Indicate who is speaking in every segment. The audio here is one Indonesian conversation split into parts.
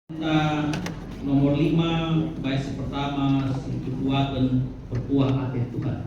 Speaker 1: Kita nomor 5 bait pertama dikuatkan berbuah hati Tuhan.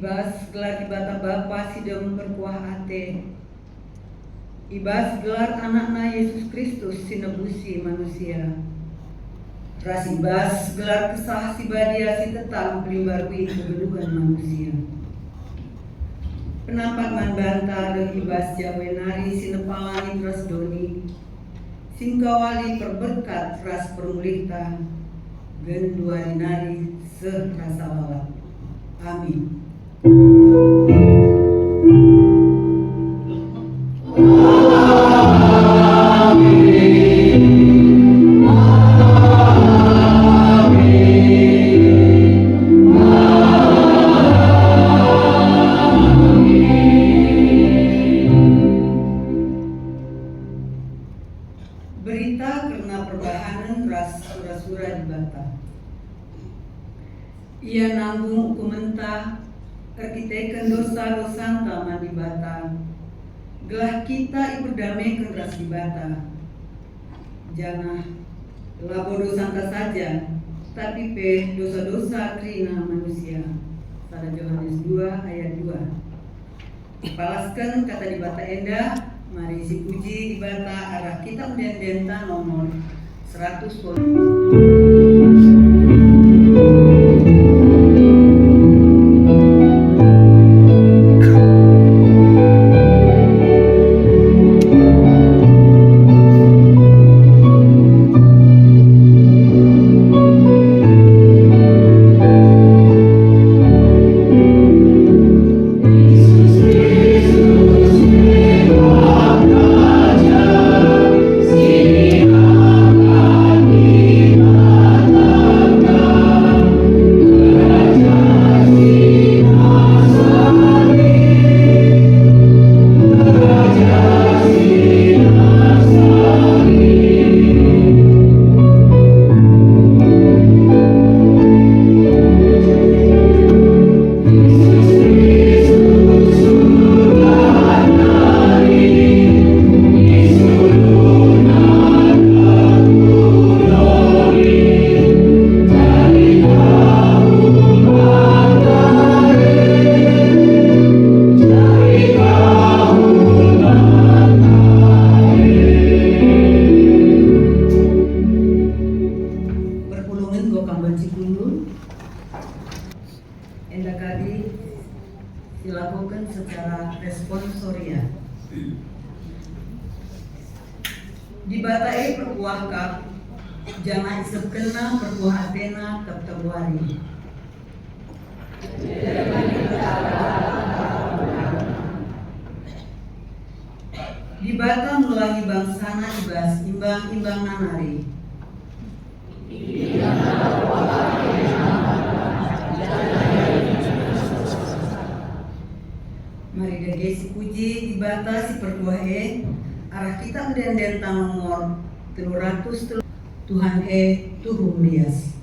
Speaker 2: Ibas gelar ibata Bapa sidem berkuah ate. Ibas gelar anakna Yesus Kristus sinebusi manusia. Ras ibas gelar kesah si badia si tetang pelimbarui kegeluhan manusia. Penampak man banta dan ibas jawenari sinepalani ras doni. Singkawali perberkat ras permulita. Gen dua dinari serasa lawat. Amin. Berita karena perbahanan ras sura-sura di Bata. Ia nanggung hukumentah arkiteken dosa-dosa taman di Bata. Gelah kita iperdamaikan ras di Bata. Jangan labo dosa saja, tapi pe dosa-dosa krina manusia. Pada Yohanes 2 ayat 2. Palaskan kata di Bata Enda. Mari si puji di Bata arah kitab Denta nomor 100. Di bata perkuah kap, jangan isep kena perkuah Athena kap tabuari. Di bata mulai bangsana ibas imbang-imbang nanari. Mari dage si puji di bata si perkuah arah kita menden nomor 300 Tuhan turun lias.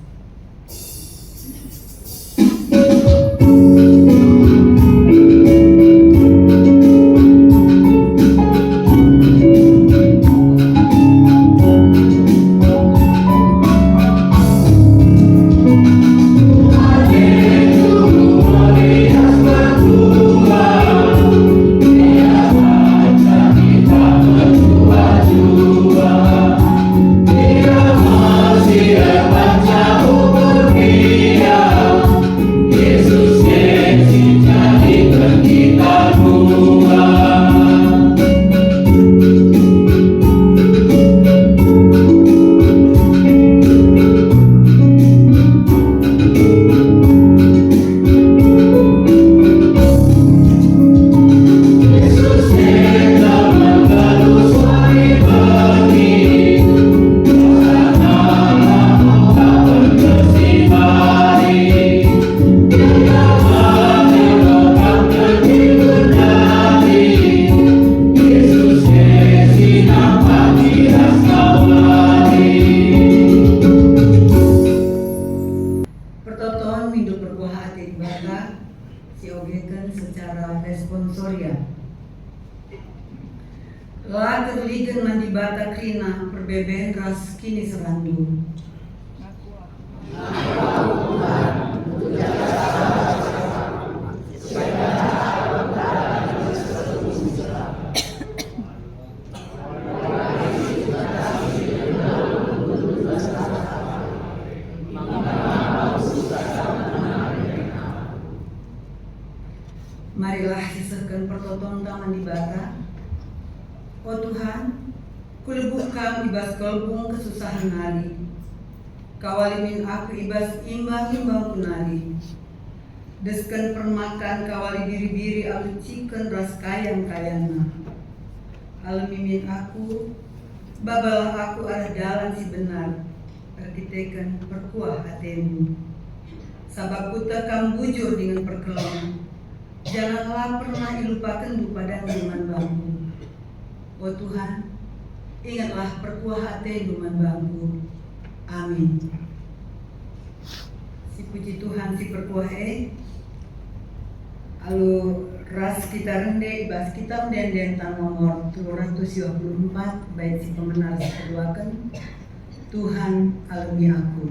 Speaker 2: Secara responsoria la terligen mandi bata krina perbeben ras kini serandu marilah sisahkan pertotong taman di bata. Oh Tuhan, kulubuhkan ibas kolbung kesusahan nari. Kawalimin aku ibas imbang-imbang kunari. Deskan permakan kawali biri-biri alucikan ras kayang-kayangna. Alamimin aku, babalah aku arah jalan si benar. Arkitekan perkuah hatemu. Sabab kuta kam bujur dengan perkelon. Janganlah pernah ilupakan pada duman bangku. Oh Tuhan, ingatlah perkuah hati duman bangku. Amin. Si puji Tuhan si perkuah alu ras kita rende ibas kita menden nomor 324 baik si pemenar si keduakan Tuhan alami aku.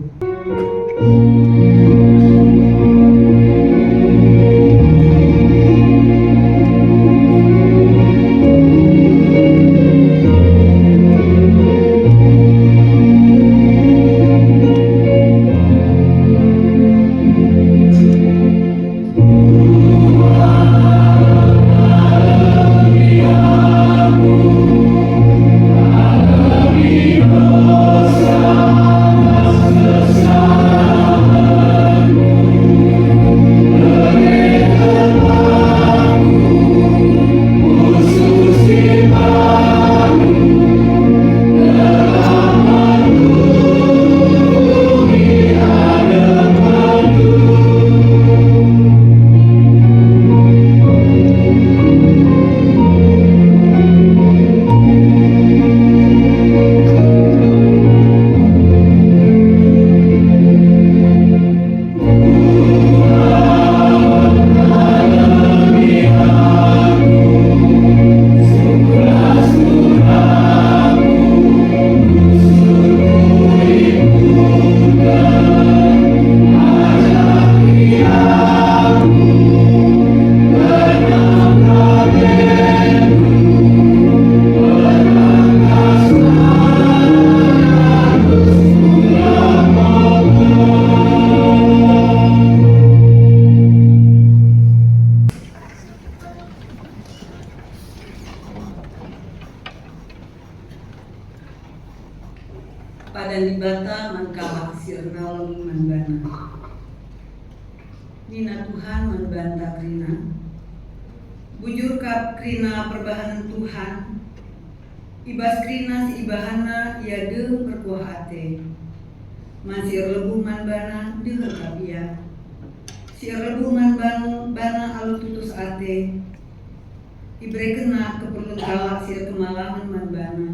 Speaker 2: pada libata mangkawak sirnaulung manbana. Nina Tuhan manbanta krina. Bujur kap krina perbahanan Tuhan. Ibas krina si ibahana ia de berkuah ate. Masir lebu manbana de kapia. Si lebu manbana alu tutus ate. Ibre kena keperluan kalak si kemalangan manbana.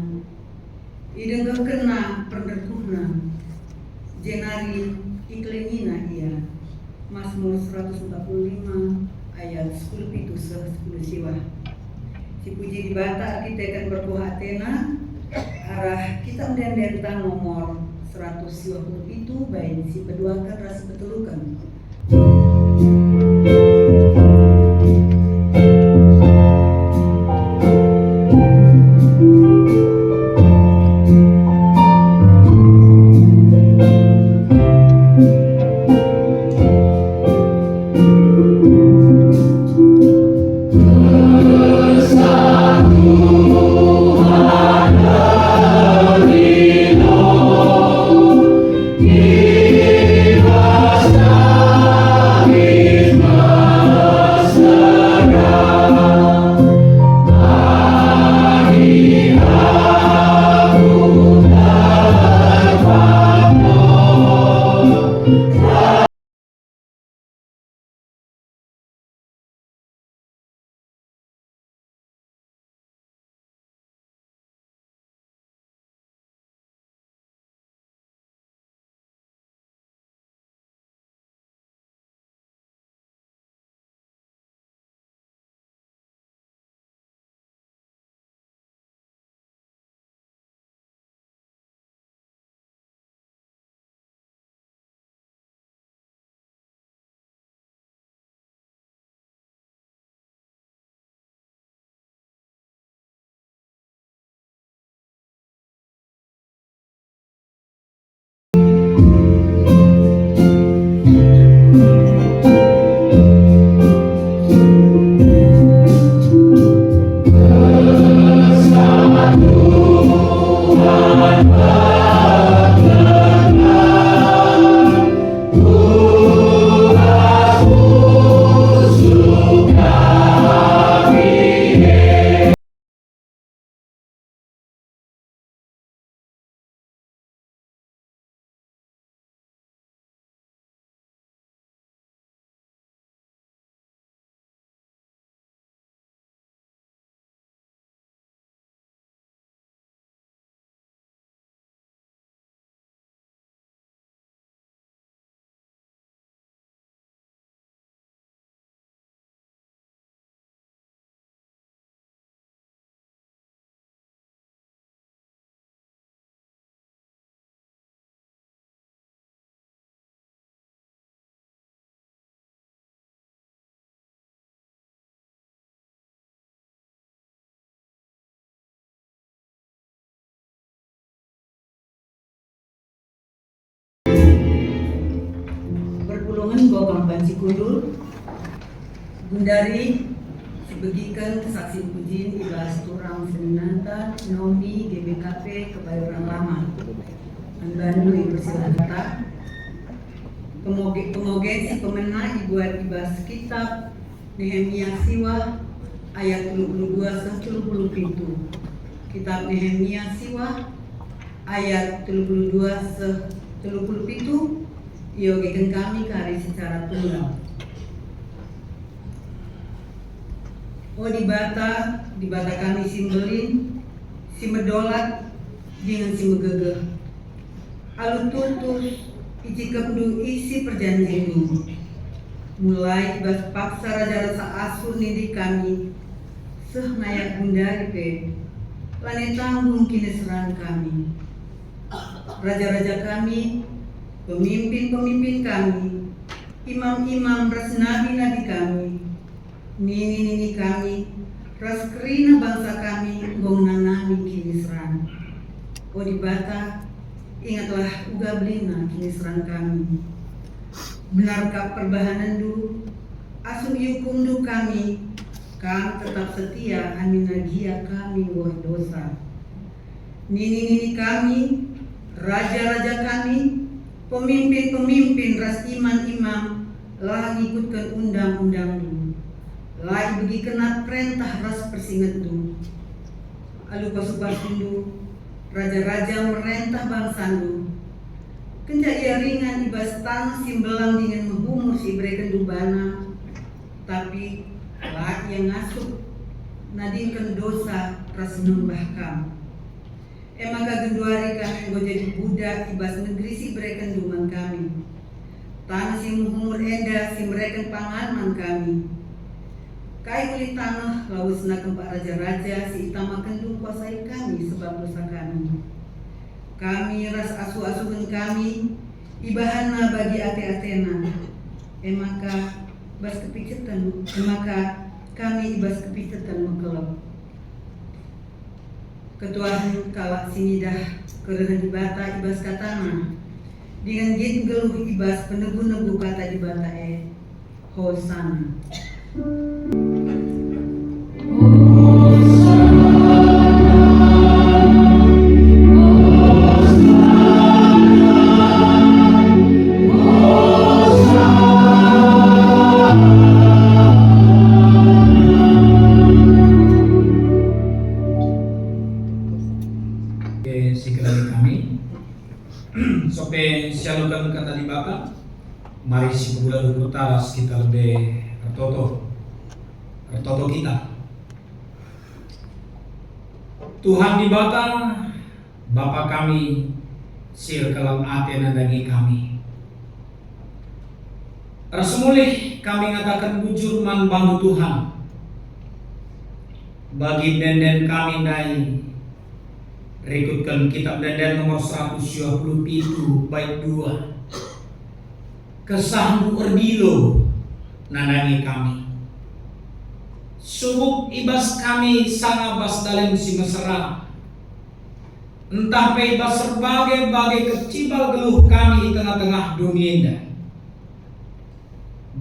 Speaker 2: Idengkel kena perdekuhna. Jenari iklenina ia. Mazmur 145 ayat 10 pitu 10 siwa. Si puji dibata artitekan berkuah Athena arah kita mendendentang nomor 120 itu baik si peduakan rasi betelukan. Berpulungan gobang banci kundul Gundari sebegikan saksi pujin ibas turang seninanta nomi GBKP Kebayoran Lama Anbandu Ibersilanta pemogen si pemena ibuat ibas kitab Nehemia Siwa ayat 22 30 pintu. Kitab Nehemia Siwa ayat 32 30 pintu. Yogikan kami kari secara tunggal. Oh dibata kami simbelin, si medolat, dengan si megegeh. Alu tutus, iji kemdu isi perjanjianmu. Mulai ibas paksa raja-raja asun nindi kami, seh nayak bundari pe, lane tanggung kini serang kami. Raja-raja kami, pemimpin-pemimpin kami, imam-imam ras nabi-nabi kami, nini-nini kami, ras kerina bangsa kami, gong nanami kini serang. O dibata, ingatlah uga belina kini serang kami. Benarkah perbahanan du, asu yukum du kami, kam tetap setia aminagia kami wah dosa. Nini-nini kami, Raja-raja kami, pemimpin-pemimpin ras imam-imam, lah ngikutkan undang-undang tu. Lah bagi kena perintah ras persingat tu. Alu pasukan tu, raja-raja merentah bangsa tu. Kenja ia ringan ibas tanah simbelang dengan menghumur si mereka dubana. Tapi lah yang ngasuh nadingkan dosa ras nembah kam. Maka genduari kami go jadi budak ibas negeri si mereka duman kami. Tanah si menghumur enda si mereka panganan kami. Kai kulit tanah laus na kempak raja-raja si itama kendung kuasai kami sebab dosa kami. Kami ras asuh-asuhan kami ibahana bagi ate-atena. Maka bas kepicetan, maka kami ibas kepicetan mengkelop. Ketuahan kalak sinidah kerana dibata ibas katana. Dengan git geluh ibas penegu-negu kata dibata Hosana.
Speaker 3: Sope sialukan kata di baka, mari si bulan utaras kita lebih ertoto kita. Tuhan di baka, Bapa kami, sir kelam atena dagi kami. Rasemulih kami ngatakan bujur man bantu Tuhan. Bagi denden kami nai rekutkan kitab Denden nomor 127 bait 2. Kesahmu erdilo nandangi kami. Subuk ibas kami sangabas dalam si mesra. Entah pe ibas berbagai kecibal geluh kami di tengah-tengah dunia.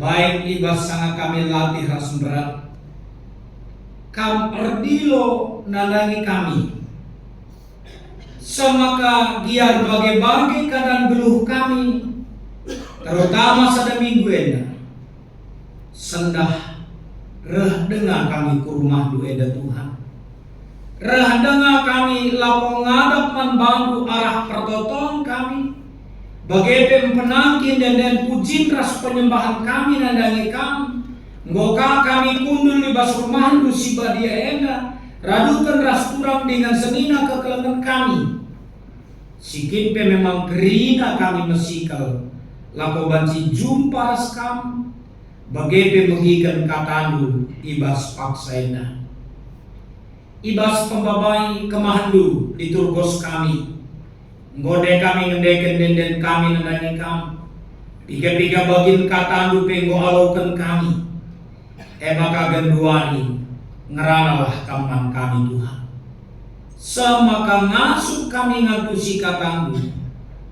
Speaker 3: Baik ibas sangat kami latih ras berat. Kam erdilo nandangi kami. Semaka giar bagai-bagai keadaan geluh kami, terutama sada minggu enda, sendah reh dengar kami ke rumah du enda Tuhan. Reh dengar kami lapo ngadap membantu arah pertoton kami, bagai penangkin dan puji ras penyembahan kami nandangi kami, ngoka kami kundul di bas rumahan du si badia enda. Radukan ras kurang dengan senina kekelengan kami. Sikit pe memang gerina kami mesikal. Lako banci jumpa ras kam. Bagai mengikan katandu ibas paksaina. Ibas pembabai kemahandu di turgos kami. Ngode kami ngendeken denden kami nandani kam. Tiga-tiga bagin katandu pe ngoalokan kami. Maka genduani. Ngeranalah kaman kami Tuhan. Semaka ngasuh kami ngatusi katandu.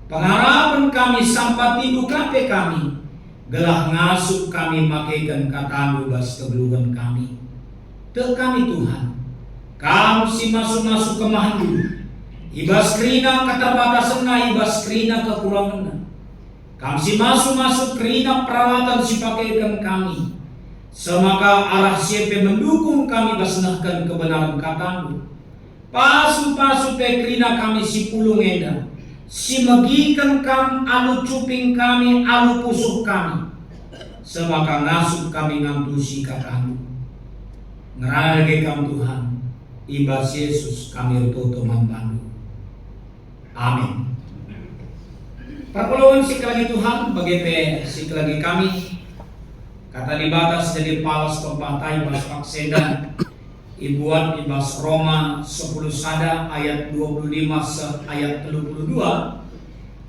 Speaker 3: Pengharapan kami sampai tidu kape kami. Gelah ngasuh kami makaikan katandu bas kebeluhan kami. Te kami Tuhan. Kamu si masuk-masuk kemahandu. Ibas krina keterbatasan ibas krina kekurangan. Kamu si masuk-masuk krina perawatan si pakaikan kami. Semaka arah siapa mendukung kami basnahkan kebenaran katamu. Pasu-pasu pekrina kami si pulung enda. Si megikan kam alu cuping kami alu pusuh kami. Semaka ngasuh kami ngantusi katamu. Ngerage kam Tuhan. Ibas Yesus kami rutoto mambandu. Amin. Perpuluhan sikilagi Tuhan bagi sikilagi kami. Kata dibatas jadi palas tempatai bas pakseda ibuat ibas Roma 10 sada ayat 25 ayat 32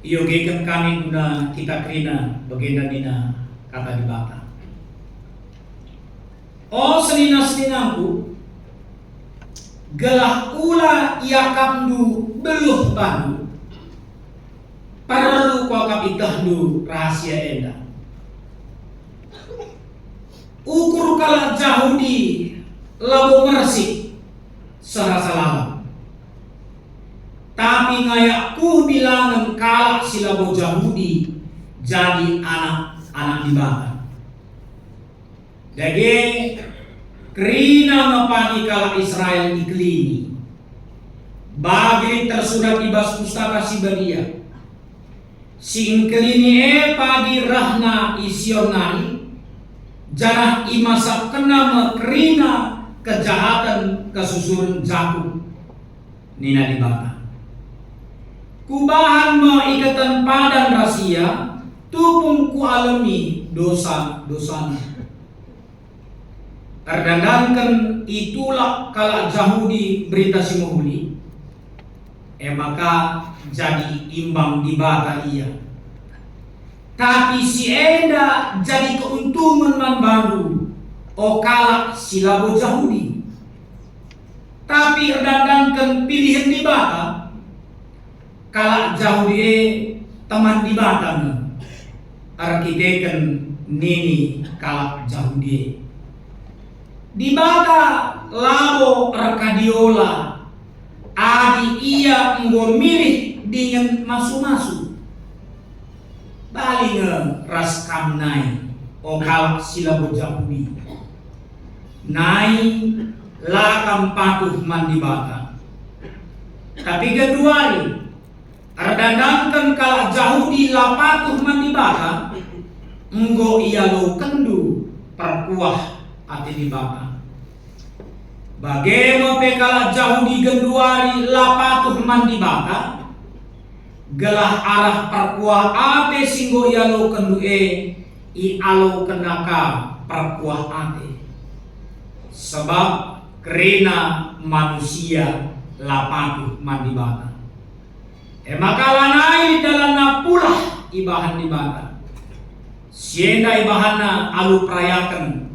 Speaker 3: iogekan kami guna kita krina bagenda dina kata dibata. Oh senina-seninaku gelah ula iakamdu beluh bandu perlu kuakap itahdu rahasia enda. Ukur kalah Yahudi labo mersik serasa lama. tapi ngayakku bilangan kalak silabo Yahudi jadi anak-anak di bata. Dage kerina ngapani kalak Israel iklini. Bagi tersurat di bas pustaka Siberia. Sing kelini pagi rahna isionari. Janah imasak kena kerina kejahatan kesusuran jaku. Nina di bata. Kubahan ikatan padan rahasia. Tupung ku alami dosa-dosanya. Terdandankan itulah kalak Yahudi berita si mohuli. Maka jadi imbang di bata ia. Tapi si enda jadi keuntungan man baru. O kalak silabo Yahudi. Tapi terdandankan pilihan di bata. Kalak Yahudi teman di bata. Arkiteken nini kalak Yahudi. Di bata labo Arkadiola adi ia ngor milih dengan masu-masu balinge ras kamnai o kalak silabo Yahudi nai lakam patuh man di bata. Tapi keduari ardandangkan kalak Yahudi la patuh man di bata enggo ia lo kendu perkuah ati di bata. Bagaimana pekala jauh di genduari lapatuh man di bata gelah arah perkuah ate singgo yalo kendue i alo kendaka perkuah ate. Sebab kerena manusia lapatuh man di bata. Maka lanai dalam napulah ibahan di bata. Sienda ibahana alu prayakan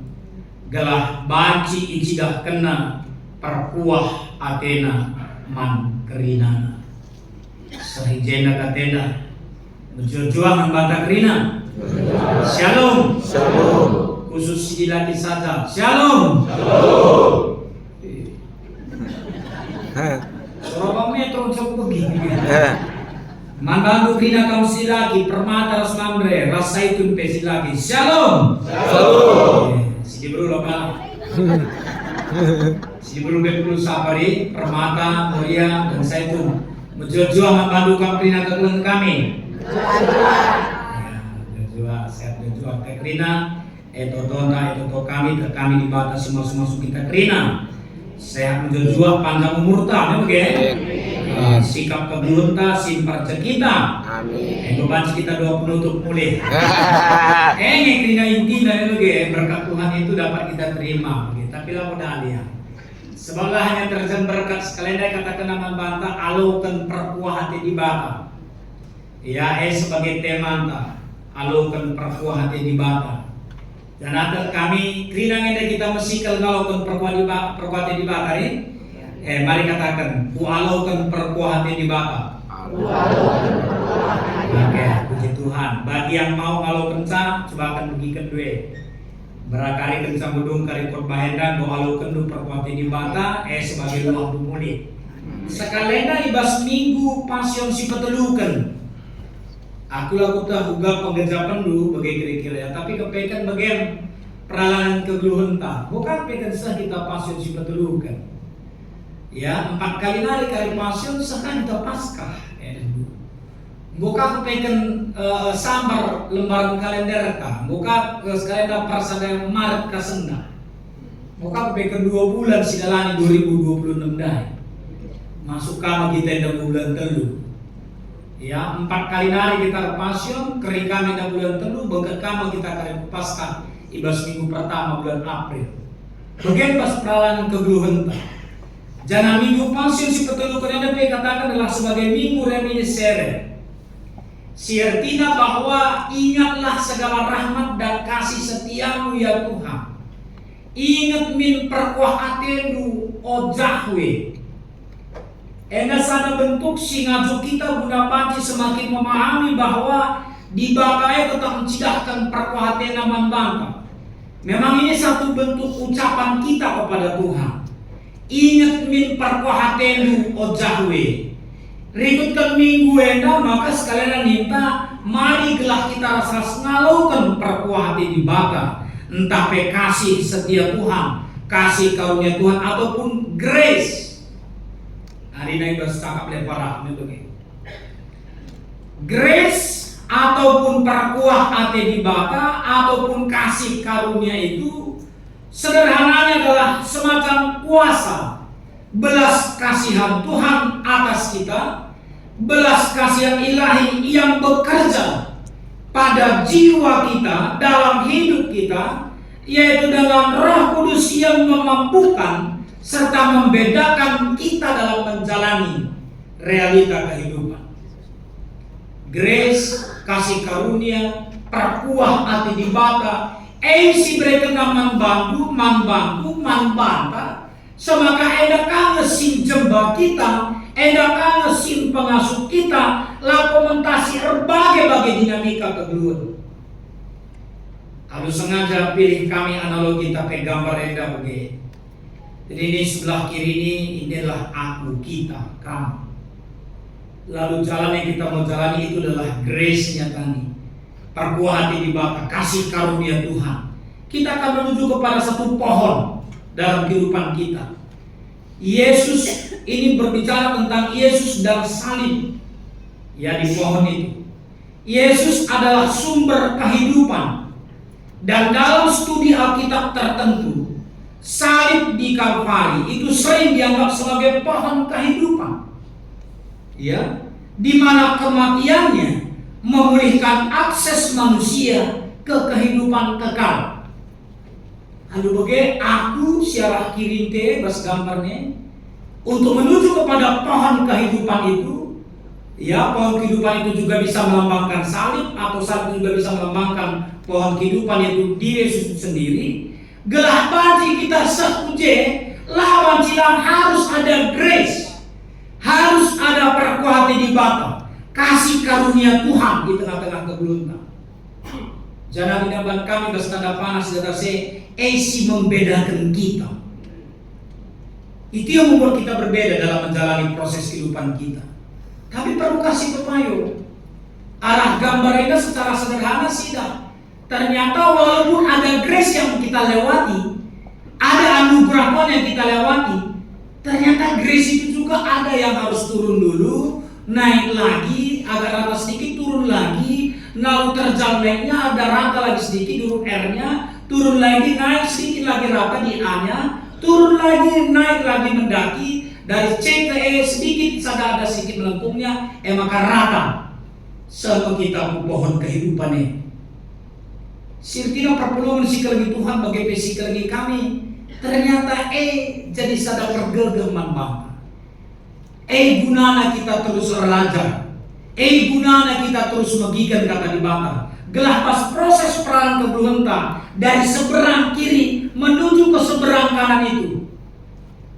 Speaker 3: gelah banci ijidah kena perkuah atena man kerinana. Sahijena katena menjuang membantah kerina. Shalom.
Speaker 4: Shalom.
Speaker 3: Khusus dilaki saja. Shalom.
Speaker 4: Shalom.
Speaker 3: Surabaya metro cukup begini. Manbantu kerina kaum silaki permata ras mamre rasaitun pesilaki. Shalom.
Speaker 4: Shalom.
Speaker 3: Sidi bro lokal. Sidi bro bepulu sapari permata mulia dan saitun. Menjual membantu kaprina kekeluhan kami. Menjual sehat menjual kekrina. Itu kami di batas semua kita kerina. Sehat menjual panjang umur tak, sikap keberunta simpar kita.
Speaker 4: Amin.
Speaker 3: Beban kita doa penutup mulai. Kerina intinya berkat Tuhan itu dapat kita terima. Tapi lah mudah dia. Sebablah hanya terjadi berkat sekalian katakan nama bantah alukan perkuah hati di bata. Ya, sebagai tema alukan perkuah hati di bata. Dan ada kami kerina ngeda kita mesikal alukan perkuah hati di bata ini. Mari katakan, ku alukan perkuah hati di bata. Oke, puji Tuhan. Bagi yang mau alukan sa, coba akan bagikan duit. Berakari kencang budung kari korbahendan doa kendu perkuati di bata sebagai luang dumuli. Sekalenda ibas minggu pasion si petelukan. Aku lakukan juga pengejapan dulu bagi kira-kira, tapi kepekan bagian peralahan kegeluhan tak. Bukan pekan sah kita pasion si petelukan. Ya 4 kali nari kari pasion sekarang kita paskah. Buka kepekan sambar lembaran kalender ka, buka kalender persada Maret kasenda. Buka kepekan 2 bulan sidalani 2026 dai. Masuk kama kita ida bulan telu. Ya 4 kali nari kita pasion, kering kami ida bulan telu, bengket kama kita kari pasca ibas minggu pertama bulan April. Bagian pas peralahan kegeluhan. Jangan minggu pasion si petelu kena katakan adalah sebagai minggu reminiscere. Siartina bahwa ingatlah segala rahmat dan kasih setiamu ya Tuhan. Ingat min perkuah atendu o Jahwe. Enda sana bentuk singaju kita Bunda Panci semakin memahami bahwa di bakai tetap mencidahkan perkuah atena membangka. Memang ini satu bentuk ucapan kita kepada Tuhan. Ingat min perkuah atendu o Jahwe. Rikutkan minggu enda maka sekalian minta mari gelah kita rasa ngalaukan perkuah hati di baka, entah pe kasih setia Tuhan, kasih karunia Tuhan ataupun grace. Hari ini bercakap lebar itu. Grace ataupun perkuah hati di baka ataupun kasih karunia itu sederhananya adalah semacam kuasa, belas kasihan Tuhan atas kita, belas kasihan ilahi yang bekerja pada jiwa kita, dalam hidup kita, yaitu dengan Roh Kudus yang memampukan serta membedakan kita dalam menjalani realita kehidupan. Grace, kasih karunia, perkuah hati di baka, si mereka membantu, membanta, semaka eda kangesin jembat kita, eda kangesin pengasuh kita, laku mentasi berbagai dinamika kegeluan. Kalau sengaja pilih kami analogi tapi gambar eda begini. Jadi ini sebelah kiri inilah aku, kita, kamu. Lalu jalan yang kita mau jalani itu adalah grace-nya tadi, perkuah hati di baka, kasih karunia Tuhan. Kita akan menuju kepada satu pohon dalam kehidupan kita. Yesus ini berbicara tentang Yesus dan salib. Ya, di pohon itu Yesus adalah sumber kehidupan. Dan dalam studi Alkitab tertentu, salib di Kalvari itu sering dianggap sebagai pohon kehidupan. Ya, di mana kematiannya memulihkan akses manusia ke kehidupan kekal. Lalu bagaimana aku siarah kirinte bas gambarnya untuk menuju kepada pohon kehidupan itu. Ya, pohon kehidupan itu juga bisa melambangkan salib, atau salib juga bisa melambangkan pohon kehidupan yaitu diri Yesus sendiri. Gelah banci kita sekuje lawan cilang harus ada grace. Harus ada perkuah hati di baka, kasih karunia Tuhan di tengah-tengah kegelutan. Jangan dinamakan kami berstanda panas dan esi membedakan kita. Itu yang membuat kita berbeda dalam menjalani proses kehidupan kita. Tapi perlu kasih pepayo. Arah gambar ini secara sederhana sudah. Ternyata walaupun ada grace yang kita lewati, ada anugerah Tuhan yang kita lewati, ternyata grace itu juga ada yang harus turun dulu, naik lagi, agak rata sedikit, turun lagi, lalu terjal naiknya, ada rata lagi sedikit, turun R-nya, turun lagi, naik sedikit lagi rata di A-nya, turun lagi, naik lagi mendaki, dari C ke E sedikit, ada sedikit melengkungnya, maka rata. Sama kita pohon kehidupan ini. Sirtina perpuluhan psikologi Tuhan bagi psikologi kami. Ternyata jadi sadar pergelgeman bangsa. Gunana kita terus belajar. Gunana kita terus megigan kata di bangsa. Gelah pas proses perang kebeluhenta dari seberang kiri menuju ke seberang kanan itu.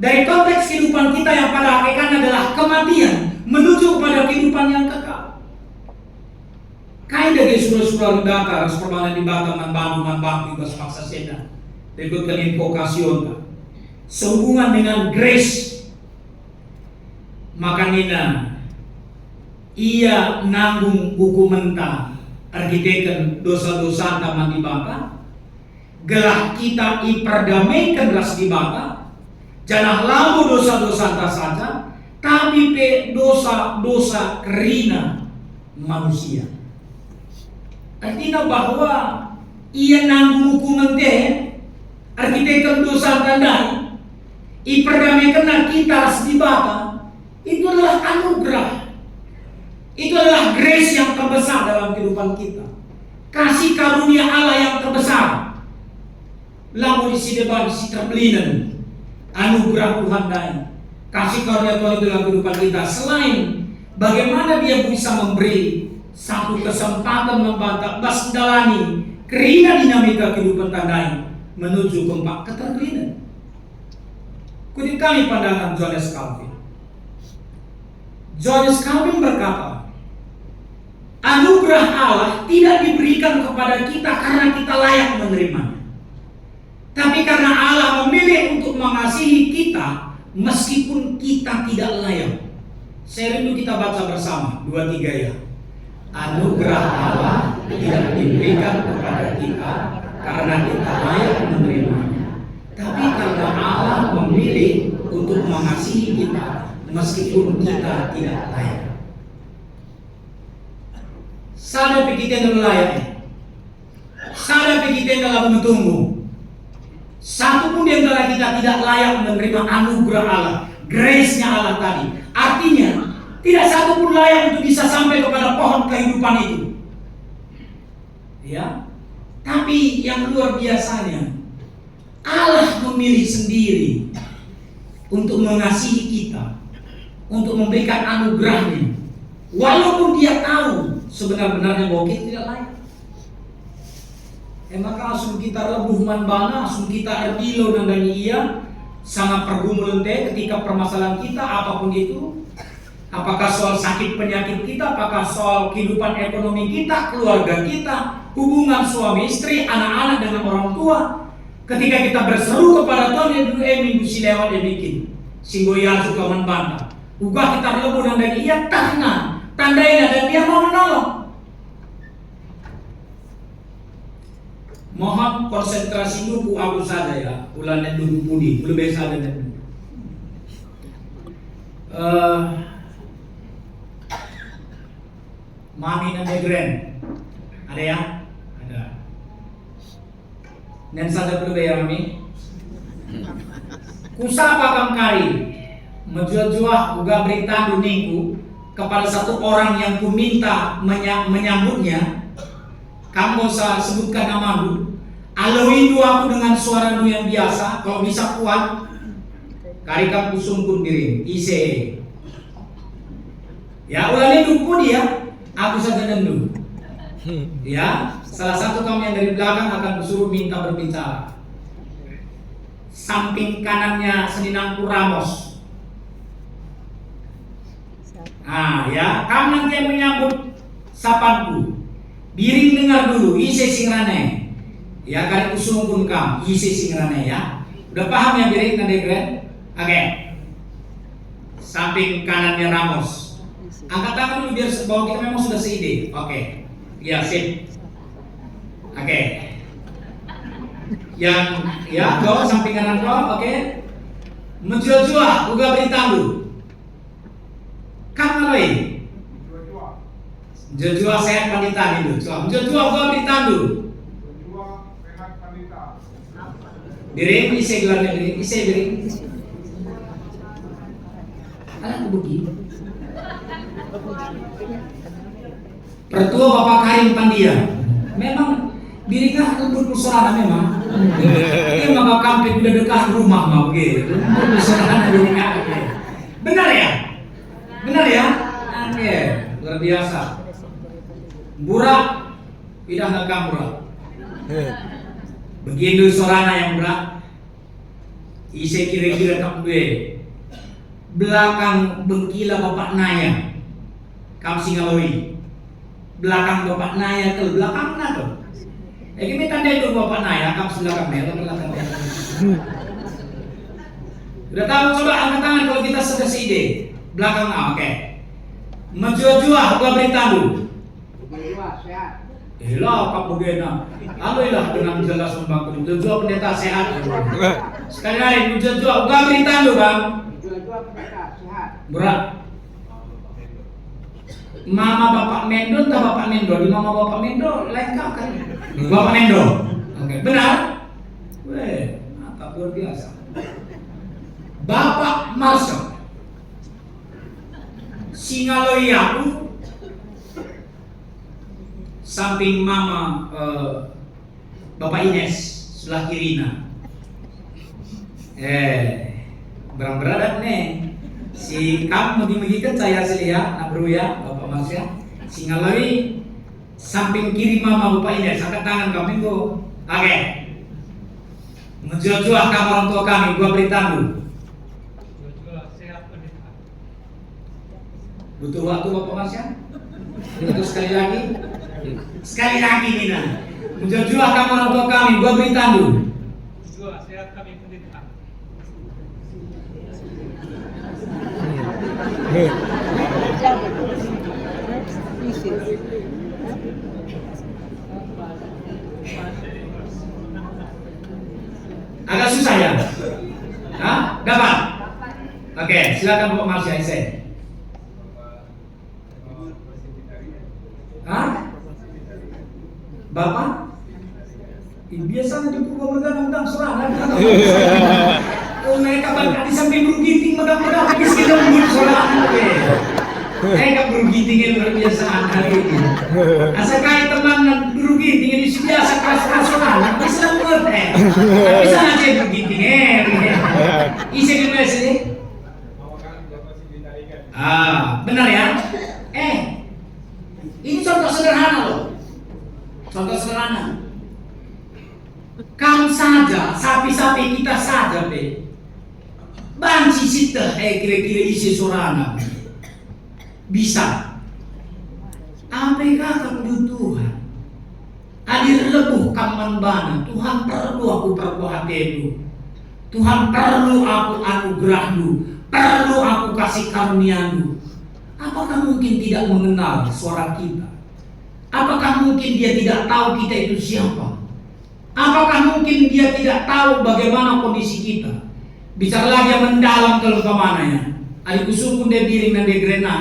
Speaker 3: Dari konteks kehidupan kita yang pada hakikatnya adalah kematian menuju kepada kehidupan yang kekal. Kaya dari surah-surah data, harus perbangan di bangsa manbantu juga sepaksa seda. Berikutkan invokasion sehubungan dengan grace, maka nina ia nanggung hukum mentah argiteken dosa-dosa taman di baka, gelah kita iperdamaikan ras di baka, jangan lalu dosa-dosa tak saja, tapi pe dosa-dosa kerina manusia. Artinya bahwa ia nanggung hukum mentah arsitektur dosa tandai, iperdamaikan kita di baka, itu adalah anugerah, itu adalah grace yang terbesar dalam kehidupan kita, kasih karunia Allah yang terbesar. Lalu isi depan si terbelinan, anugerah Tuhan dan kasih karunia Tuhan itu dalam kehidupan kita. Selain bagaimana Dia bisa memberi satu kesempatan membantah basdalani kerina dinamika kehidupan tandai menuju ke keterkelinan. Kutip kami pandangan Johannes Calvin. Johannes Calvin berkata, anugerah Allah tidak diberikan kepada kita karena kita layak menerimanya, tapi karena Allah memilih untuk mengasihi kita meskipun kita tidak layak. Saya rindu kita baca bersama 2-3 ya. Anugerah Allah tidak diberikan kepada kita karena kita layak menerimanya, tapi karena Allah memilih untuk mengasihi kita meskipun kita tidak layak. Sadar kita yang layak. Sadar kita yang dalam menunggu. Satu pun di antara kita tidak layak menerima anugerah Allah, grace-nya Allah tadi. Artinya, tidak satu pun layak untuk bisa sampai kepada pohon kehidupan itu. Ya. Tapi yang luar biasanya, Allah memilih sendiri untuk mengasihi kita, untuk memberikan anugerahnya, walaupun Dia tahu sebenar-benarnya bahwa kita tidak layak. Maka langsung kita lebuh manbana, langsung kita erdilo dan ia sangat pergumulan ketika permasalahan kita apapun itu, apakah soal sakit penyakit kita, apakah soal kehidupan ekonomi kita, keluarga kita, hubungan suami istri, anak-anak dengan orang tua. Ketika kita berseru kepada Tuhan, ya dulu minggu si lewat dia bikin singgoya suka membantah. Ugah kita lebuh dan ia tangan tandainya dan dia mau menolong. Mohon konsentrasi dulu aku saja ya, ulangan dulu pudi, lebih saja dan Mami dan Grand ada ya? Ada. Dan saja dulu ya Mami. Kusapa kam kari menjual-jual uga berita duningku kepada satu orang yang kuminta menyambutnya. Kamu usah sebutkan namamu. Alawin aku dengan suara yang biasa. Kalau bisa kuat, karika kusungkun diri. Ise. Ya ulangi dulu dia. Aku saja dendu. Ya, salah satu kamu yang dari belakang akan kusuruh minta berbicara. Samping kanannya Seninangku Ramos. Nah, ya, kamu nanti yang menyambut sapanku. Biring dengar dulu, ise singrane. Ya kan usungkun kam, ise singrane ya. Udah paham ya biring kan Degren? Oke. Samping kanannya Ramos. Angkat tangan dulu biar bahwa kita memang sudah seide. Oke. Ya sip. Oke. Yang ya go samping kanan go, oke. Menjual-jual, uga beritandu. Kamu lagi. Jujur sehat wanita itu. Jujur gua beritandu. Biring isi gelarnya biring, isi biring. Alah begitu. Pertua Bapak Karim Pandia. Memang biringah lembut musorana memang. Dia maka kampung udah dekat rumah mah begitu. Musorana biringah. Benar ya? Benar ya? Oke, luar biasa. Burak, tidak ngekam burak. Begitu sorana yang burak. Ise kira-kira tak gue. Belakang bengkila Bapak Naya. Kam Singaloi. Belakang Bapak Naya ke belakang mana tuh? Ini tanda itu Bapak Naya, kam belakang belakang. Udah tahu coba angkat tangan kalau kita sudah seide. Belakang oke. Menjual-jual gua beritahu. Lah kamu gena. Alhamdulillah dengan jelas membantu. Menjual pendeta sehat. Sekali lagi menjual gua beritahu Bang.
Speaker 5: Menjual pendeta sehat.
Speaker 3: Berat. Mama Bapak Mendo entah Bapak Mendo. Di Mama Bapak Mendo lengkap kan? Bapak Mendo. Oke, benar? Weh, mantap luar biasa. Bapak Marcel. Singaloi aku samping Mama Bapak Ines sebelah kirina. Berat nih. Si kamu megi-megikan saya sih ya, Abru ya, Bapak Mas ya. Singaloi samping kiri Mama Bapak Ines, angkat tangan kami go. Oke. Menjual-jual kamu orang tua kami, gua beritahu. Butuh waktu Bapak Mas ya? Itu sekali lagi. Sekali lagi Nina. Menjual kamu orang tua kami, gua beritahu.
Speaker 6: Sehat kami pendeta.
Speaker 3: Agak susah ya? Hah? Dapat? Oke, silakan Bapak Marsya Ise. Hah? Bapak? Biasanya di Purwokerto undang serangan. Oh, mereka balik di samping berugiting mudah-mudahan habis kita membut serangan. Mereka berugitingnya luar biasa hari ini. Asal kaya teman berugiting ini biasa keras-keras serangan. Bisa buat bisa aja berugitingnya. Isi gimana sih? Benar ya? Ini contoh sederhana loh. Contoh sederhana. Kamu saja, sapi-sapi kita saja, Be. Banci sita, kira-kira isi surana. Bisa. Apakah kebutuhan? Adir lebuh kaman bana. Tuhan perlu aku perbuatenu. Tuhan perlu aku anugerahmu. Perlu aku kasih karuniamu. Apakah mungkin tidak mengenal suara kita? Apakah mungkin dia tidak tahu kita itu siapa? Apakah mungkin dia tidak tahu bagaimana kondisi kita? Bicara lagi yang mendalam kalau kemananya. Adiku sukun dia biring dan dia grena.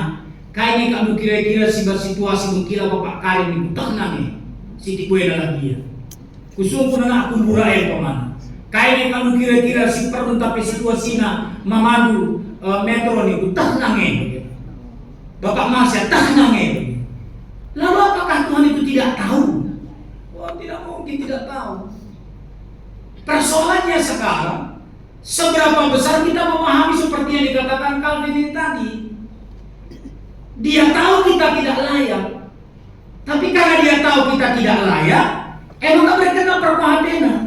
Speaker 3: Kayaknya kamu kira-kira situasi mengkira Bapak Karim itu tenang nih. Siti kue dalam dia. Kusukun anak kumbura yang kemana? Kayaknya kamu kira-kira si perlu tapi situasinya mamadu metro nih tenang nih. Bapak Masya tenang nih. Lalu apakah Tuhan itu tidak tahu? Oh, tidak mungkin tidak tahu. Persoalannya sekarang, seberapa besar kita memahami seperti yang dikatakan Calvin ini tadi. Dia tahu kita tidak layak. Tapi karena dia tahu kita tidak layak, emang berkena perpahadenan.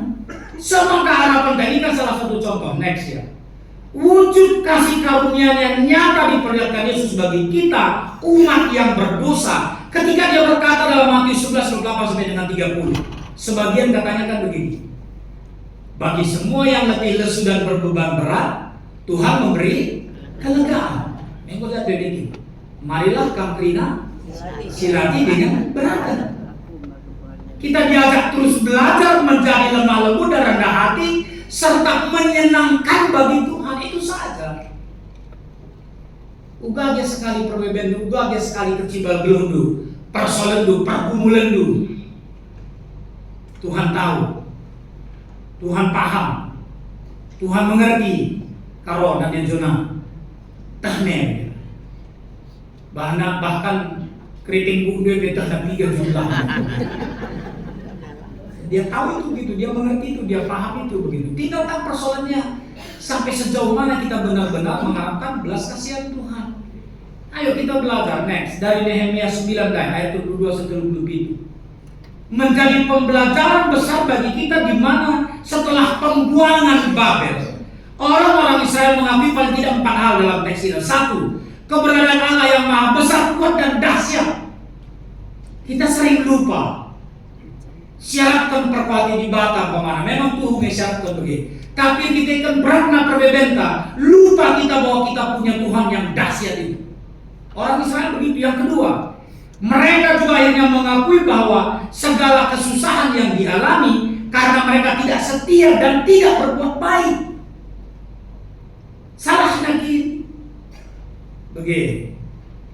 Speaker 3: Semangka harapan tadi kan salah satu contoh. Next ya. Wujud kasih karunia-Nya nyata diperlihatkan Yesus bagi kita, umat yang berdosa. Ketika dia berkata dalam Matius 11 ayat 8 sampai dengan 30, sebagian katanya kan begini. Bagi semua yang letih lesu dan berbeban berat, Tuhan memberi kelegaan. Yang lihat begitu. Marilah Kamprina silati dengan beragam. Kita diajak terus belajar menjadi lemah lembut dan rendah hati serta menyenangkan bagi Tuhan, itu saja. Ugage sekali perbebendu, ugage sekali kecibal belundu, persoalendu, pergumulendu. Tuhan tahu, Tuhan paham, Tuhan mengerti. Karo dan Jona, tahne. Bahkan keriting buku dia tak tiga jumlah. Dia tahu itu gitu, dia mengerti itu, dia paham itu begitu. Tinggal kan persoalannya sampai sejauh mana kita benar-benar mengharapkan belas kasihan Tuhan. Ayo kita belajar next dari Nehemia 9 ayat 22 sampai 27. Menjadi pembelajaran besar bagi kita di mana setelah pembuangan Babel, orang-orang Israel mengakui paling tidak 4 hal dalam teks ini. 1, keberadaan Allah yang maha besar, kuat dan dahsyat. Kita sering lupa. Syaratkan perkuati di Batam kemana? Memang Tuhan syaratkan begitu. Tapi kita kan beratna perbebenta, lupa kita bahwa kita punya Tuhan yang dahsyat itu. Orang Israel begitu. Yang kedua, mereka juga akhirnya mengakui bahwa segala kesusahan yang dialami karena mereka tidak setia dan tidak berbuat baik. Salah lagi, begini.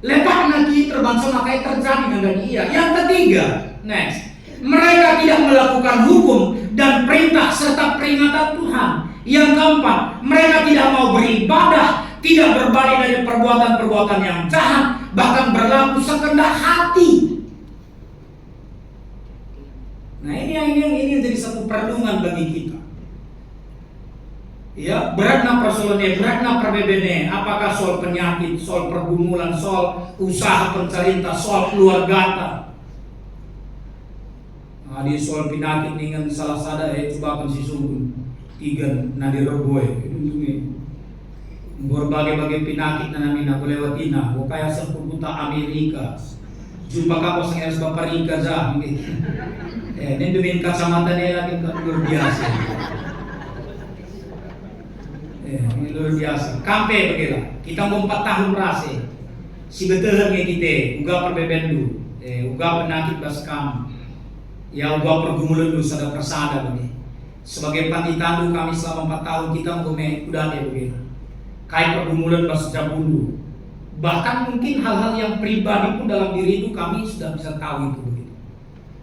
Speaker 3: Lepas lagi terbangsa makanya terjadi dengan ia. Yang ketiga, next. Mereka tidak melakukan hukum dan perintah serta peringatan Tuhan. Yang keempat, mereka tidak mau beribadah, tidak berbalik dari perbuatan-perbuatan yang jahat, bahkan berlaku sekehendak hati. Nah ini jadi satu perenungan bagi kita. Ya, beratna persoalannya, beratna perbedaan. Apakah soal penyakit, soal pergumulan, soal usaha pencarian, soal keluarga. Di soal penyakit dengan salah sada coba si sungguh 3 nadir boy itu berbagai penyakit namina lewatina kaya sepuputa Amerika jumpa kapos yang harus baparika za ini dengan kacamata dia lagi luar biasa ini luar biasa kampe begila kita mau 4 tahun berhasil si betul kita uga perbebendu, uga penyakit baskam, ya uga pergumulan du sada persada bagi. Sebagai panditandu kami selama 4 tahun kita mengume udah ada begitu. Kai pergumulan bas jabulu. Bahkan mungkin hal-hal yang pribadi pun dalam diri itu kami sudah bisa tahu itu begitu.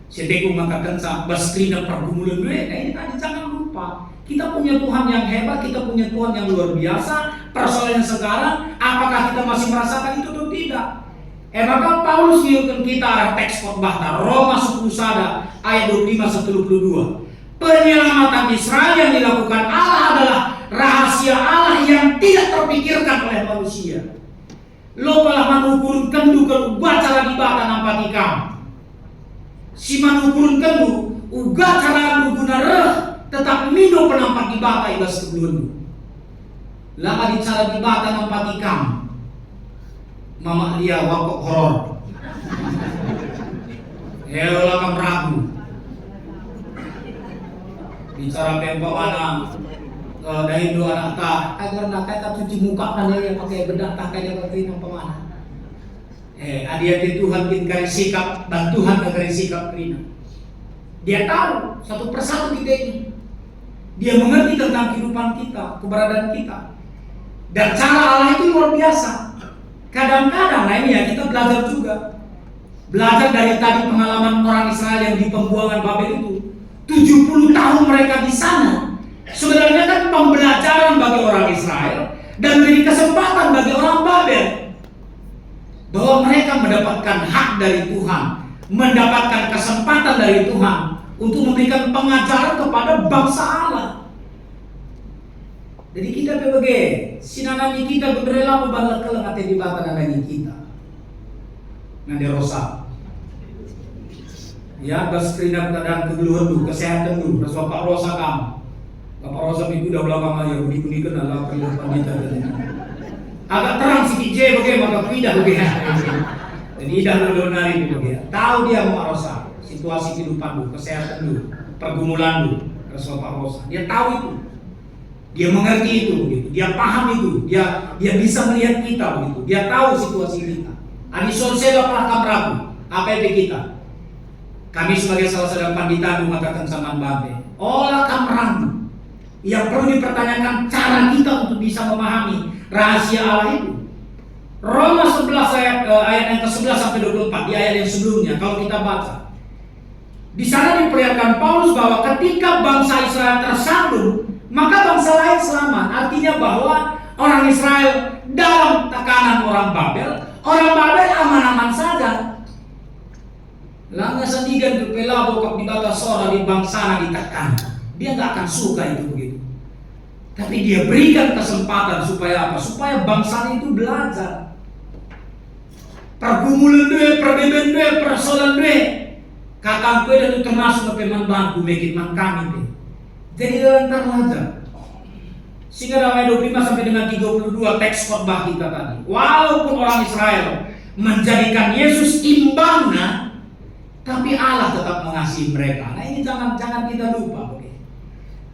Speaker 3: Seteku mengatakan baskrina pergumulan dulu, ini tadi jangan lupa. Kita punya Tuhan yang hebat, kita punya Tuhan yang luar biasa. Persoalannya sekarang, apakah kita masih merasakan itu atau tidak? Maka Paulus menunjukkan kita arah teks khotbah Roma 10 ayat 25-32. Penyelamatan Israel yang dilakukan Allah adalah rahasia Allah yang tidak terpikirkan oleh manusia. Lo telah manukurun kendu kalau baca lagi bata nampati kamu. Si manukurun kendu uga cara guna reh tetap mino penampak di bata ibas sebelum. Lama dicara di bata nampati kamu. Mama dia wakok horor. Heolah kamu ragu. Bicara pempa mana dari dua anak tak agar nak kata cuci muka kan yang pakai bedak tak kayak seperti yang pemana. Adia Tuhan tinggal sikap dan Tuhan agar sikap kerina. Dia tahu satu persatu kita ini. Dia mengerti tentang kehidupan kita, keberadaan kita. Dan cara Allah itu luar biasa. Kadang-kadang nah ini ya kita belajar juga. Belajar dari tadi pengalaman orang Israel yang di pembuangan Babel itu. 70 tahun mereka di sana. Sebenarnya kan pembelajaran bagi orang Israel dan menjadi kesempatan bagi orang Babel bahwa mereka mendapatkan hak dari Tuhan, mendapatkan kesempatan dari Tuhan untuk memberikan pengajaran kepada bangsa Allah. Jadi kita sebagai sinanani kita berrela membalas kelengate di bawah nanani kita. Nanti rosak. Ya, kesekian keadaan kegeluhan dulu, kesehatan dulu, terus Bapak Rosa kamu. Bapak Rosa itu udah belakang aja, unik kan adalah kehidupan kita. Agak terang sedikit je, bagaimana tidak bagaimana. Jadi dah donari itu bagaimana. Tahu dia Bapak Rosa, situasi kehidupan dulu, kesehatan dulu, pergumulan dulu, terus Bapak Rosa. Dia tahu itu, dia mengerti itu, begitu. Dia paham itu, dia bisa melihat kita begitu. Dia tahu situasi kita. Adi sonsela pernah ragu, apa yang kita? Kami sebagai salah seorang pandita mengatakan sama Mbak, olah kamerang yang perlu dipertanyakan cara kita untuk bisa memahami rahasia Allah itu. Roma 11 ayat yang ke-11 sampai 24 di ayat yang sebelumnya kalau kita baca. Di sana diperlihatkan Paulus bahwa ketika bangsa Israel tersandung, maka bangsa lain selamat. Artinya bahwa orang Israel dalam tekanan orang Babel aman-aman saja. Langga sandigan kepela bokap di batas sora di bangsa ditekan. Dia nggak akan suka itu begitu. Tapi dia berikan kesempatan supaya apa? Supaya bangsa itu belajar. Pergumulan dua, perbedaan dua, persoalan dua. Kakak gue dan itu termasuk peman bantu bikin man kami. Jadi dalam belajar. Sehingga dalam ayat 25 sampai dengan 32 teks khotbah kita tadi. Walaupun orang Israel menjadikan Yesus imbangnya, tapi Allah tetap mengasihi mereka. Nah ini jangan kita lupa. Okay?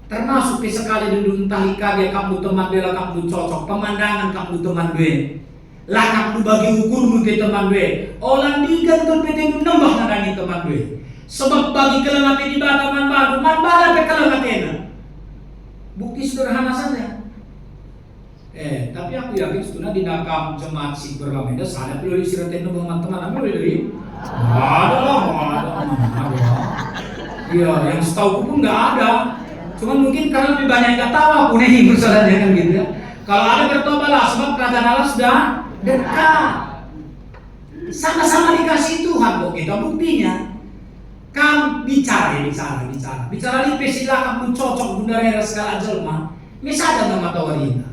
Speaker 3: Termasuk sekali dulu entah dia kamu teman dia, kamu cocok pemandangan kamu teman dia, lah kamu bagi ukurmu ke teman dia. Orang digan terpetih menambah nadani teman dia. Sebab bagi kelengatin di bawah teman baru, man bala ke kelengatin. Bukti sederhana saja. Tapi aku yakin sebenarnya di nakam jemaat si berlameda sana perlu disiratin teman-teman ambil dari. Ada. Iya, yang setahu pun nggak ada. Cuman mungkin karena lebih banyak yang tahu aku nih persoalannya kan gitu ya. Kalau ada bertobatlah sebab kerajaan Allah sudah dekat. Sama-sama dikasih Tuhan kok kita buktinya. Kamu bicara lipe silakan kamu cocok bunda rera segala jelma. Misalnya nama tawarita.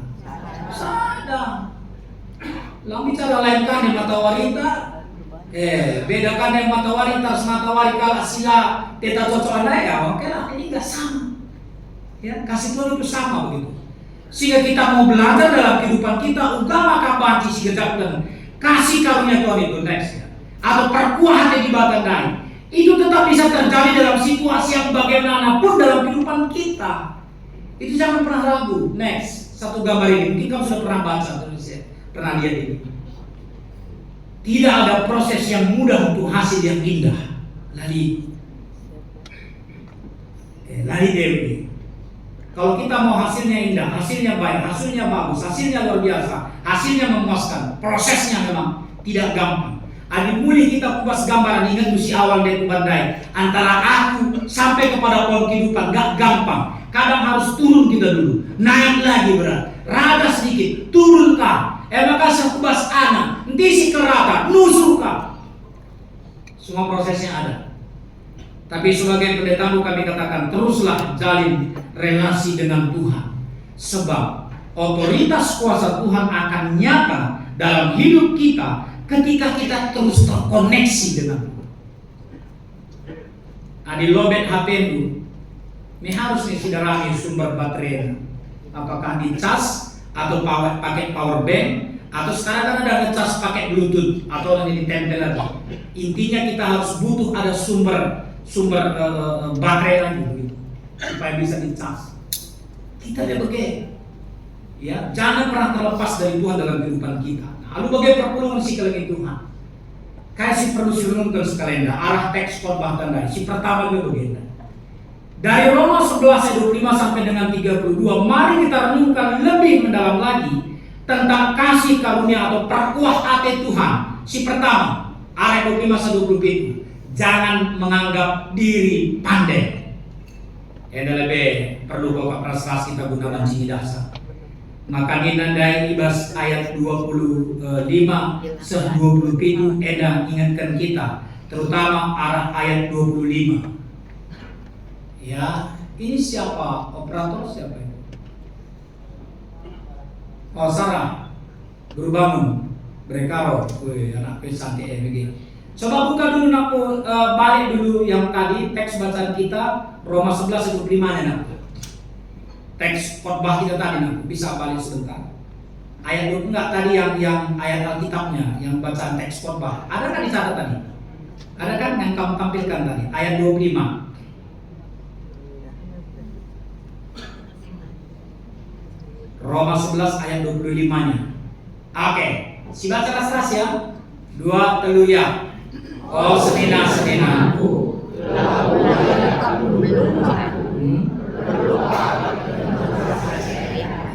Speaker 3: Sada. Lang bicara lain kan yang mata wanita. Bedakan yang mata wanita sama mata wanita kalau sila teta cocok anda ya, oke lah, ini nggak sama. Ya, kasih Tuhan itu sama begitu. Sehingga kita mau belajar dalam kehidupan kita, ugama kabanci si gejapkan kasih karunia Tuhan itu next ya. Atau perkuah hati di batang lain. Itu tetap bisa terjadi dalam situasi yang bagaimanapun dalam kehidupan kita. Itu jangan pernah ragu. Next, satu gambar ini, mungkin kamu sudah pernah baca, pernah lihat ini. Tidak ada proses yang mudah untuk hasil yang indah. Lali Dewi. Kalau kita mau hasilnya indah, hasilnya baik, hasilnya bagus, hasilnya luar biasa, hasilnya memuaskan, prosesnya memang tidak gampang. Adi mulai kita kupas gambaran, ingat si awal dari bandai antara aku sampai kepada pohon kehidupan gak gampang. Kadang harus turun kita dulu, naik lagi berat, rada sedikit, turun kah. Maka saya kubas anak, nanti si kerata, nusuk kah. Semua prosesnya ada. Tapi sebagai pendetamu kami katakan, teruslah jalin relasi dengan Tuhan. Sebab otoritas kuasa Tuhan akan nyata dalam hidup kita ketika kita terus terkoneksi dengan Tuhan. Adi lobet HP-mu, ini harus nih saudara sumber baterai. Apakah di cas atau pakai power bank, atau sekarang kan ada ngecas pakai bluetooth atau nanti ditempel lagi. Intinya kita harus butuh ada sumber baterai lagi gitu, supaya bisa dicas. Kita ada bagai, ya jangan pernah terlepas dari Tuhan dalam kehidupan kita. Lalu bagai perpulungan si kalian Tuhan. Kayak si perlu renungkan sekalian arah teks khotbah tandai. Si pertama itu begini. Dari Roma 11 ayat 25 sampai dengan 32, mari kita renungkan lebih mendalam lagi tentang kasih karunia atau perkuah hati Tuhan. Si pertama, ayat 25 sampai 27. Jangan menganggap diri pandai. Yang lebih perlu Bapak Praslas kita gunakan sini dasar. Maka nandai ibas ayat 25 se-20 itu edah ingatkan kita, terutama arah ayat 25. Ya, ini siapa? Operator siapa ini? Oh, Sarah. Guru bangun. Brekaro. Wih, anak pesan TMG. Coba buka dulu aku balik dulu yang tadi teks bacaan kita Roma 11 ayat 25 ya nak. Teks khotbah kita tadi nak, bisa balik sebentar. Ayat 20 enggak tadi yang ayat Alkitabnya, yang bacaan teks khotbah. Ada kan dicatat tadi? Ada kan yang kamu tampilkan tadi? Ayat 25. Roma 11 ayat 25-nya. Oke, si baca keras ya. 2 telu ya. Oh senina-seninaku.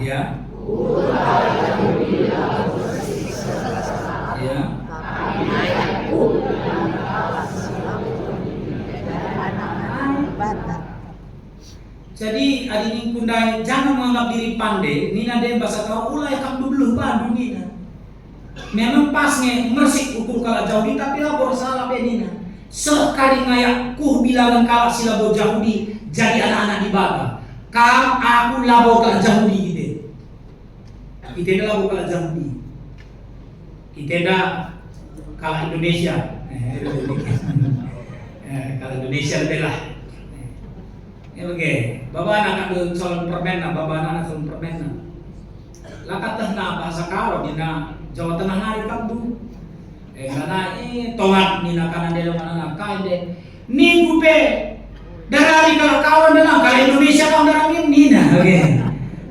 Speaker 3: Ya. Ya. Jadi adini kundai jangan menganggap diri pandai. Nina dia bahasa kau ulai kamu dulu bandu Nina. Memang pasnya mersik ukur kala jauh di tapi lapor salah be Nina. Sekali ngayak ku bilang kala silabo jauh di jadi anak-anak di bata. Kam aku labo kala jauh di gitu. Kita dah labo kala jauh di. Kita dah kala Indonesia. Kala Indonesia lebih lah. Ya oke, bapak anak ada soal permen, bapak anak soal permen. Lakat tengah bahasa karo dina Jawa Tengah hari kamu. Karena tongat nina kanan dia mana kain deh. Ni kupe dari kalau kawan dengan kalau Indonesia kawan dengan nina, oke.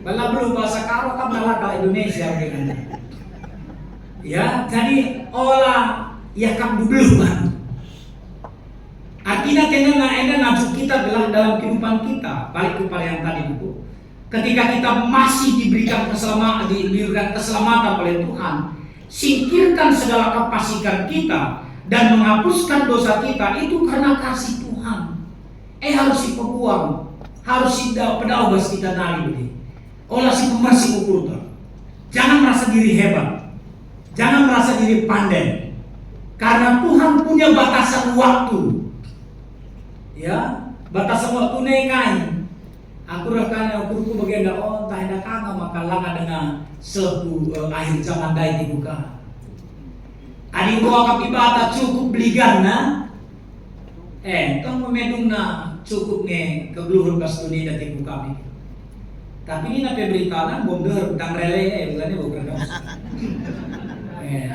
Speaker 3: Bala belum bahasa karo kamu malah kalau Indonesia oke kan. Ya, jadi olah ya kamu dulu kan. Artinya kena nafsu kita dalam kehidupan kita. Balik kepada yang tadi itu. Ketika kita masih diberikan keselamatan oleh Tuhan, singkirkan segala kefasikan kita dan menghapuskan dosa kita itu karena kasih Tuhan. Harus si peguam, harus si pedaubas kita nari. Olah si pemersih ukur. Jangan merasa diri hebat, jangan merasa diri pandai, karena Tuhan punya batasan waktu. Ya, batasan waktu nekai. Aku rekan ukurku bagian dah tak ada kanga maka langa dengan akhir zaman dai dibuka. Adi gua kapibata cukup beligan na. Tong memedung na cukup nge kegeluhur pas dunia dati buka. Tapi ini nape beritakan bonder tang rele bukannya bukan dong.